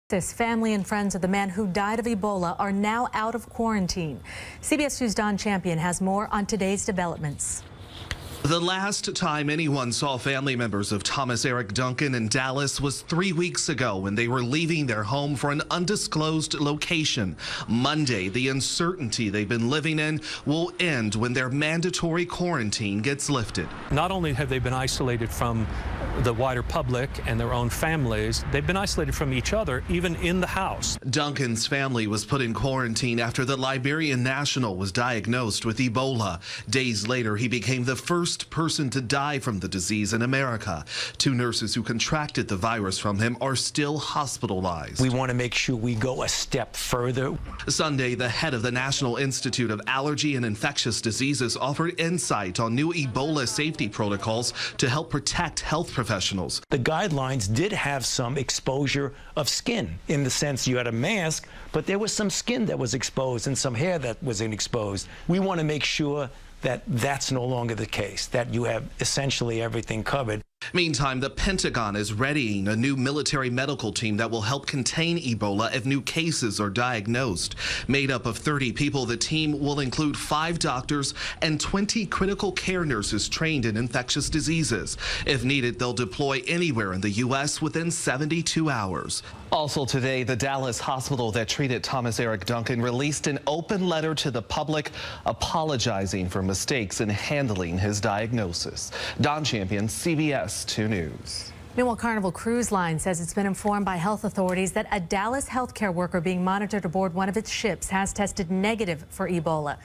This family and friends of the man who died of Ebola are now out of quarantine. CBS News' Don Champion has more on today's developments. The last time anyone saw family members of Thomas Duncan in Dallas was 3 weeks ago when they were leaving their home for an undisclosed location. Monday, the uncertainty they've been living in will end when their mandatory quarantine gets lifted. Not only have they been isolated from the wider public and their own families, they've been isolated from each other, even in the house. Duncan's family was put in quarantine after the Liberian national was diagnosed with Ebola. Days later, he became the first person to die from the disease in America. 2 nurses who contracted the virus from him are still hospitalized. We want to make sure we go a step further. Sunday, the head of the National Institute of Allergy and Infectious Diseases offered insight on new Ebola safety protocols to help protect health professionals. The guidelines did have some exposure of skin, in the sense you had a mask, but there was some skin that was exposed and some hair that was exposed. We want to make sure that that's no longer the case, that you have essentially everything covered. Meantime, the Pentagon is readying a new military medical team that will help contain Ebola if new cases are diagnosed. Made up of 30 people, the team will include 5 doctors and 20 critical care nurses trained in infectious diseases. If needed, they'll deploy anywhere in the U.S. within 72 hours. Also today, the Dallas hospital that treated Thomas Duncan released an open letter to the public apologizing for mistakes in handling his diagnosis. Don Champion, CBS 2 News. Meanwhile, Carnival Cruise Line says it's been informed by health authorities that a Dallas healthcare worker being monitored aboard one of its ships has tested negative for Ebola.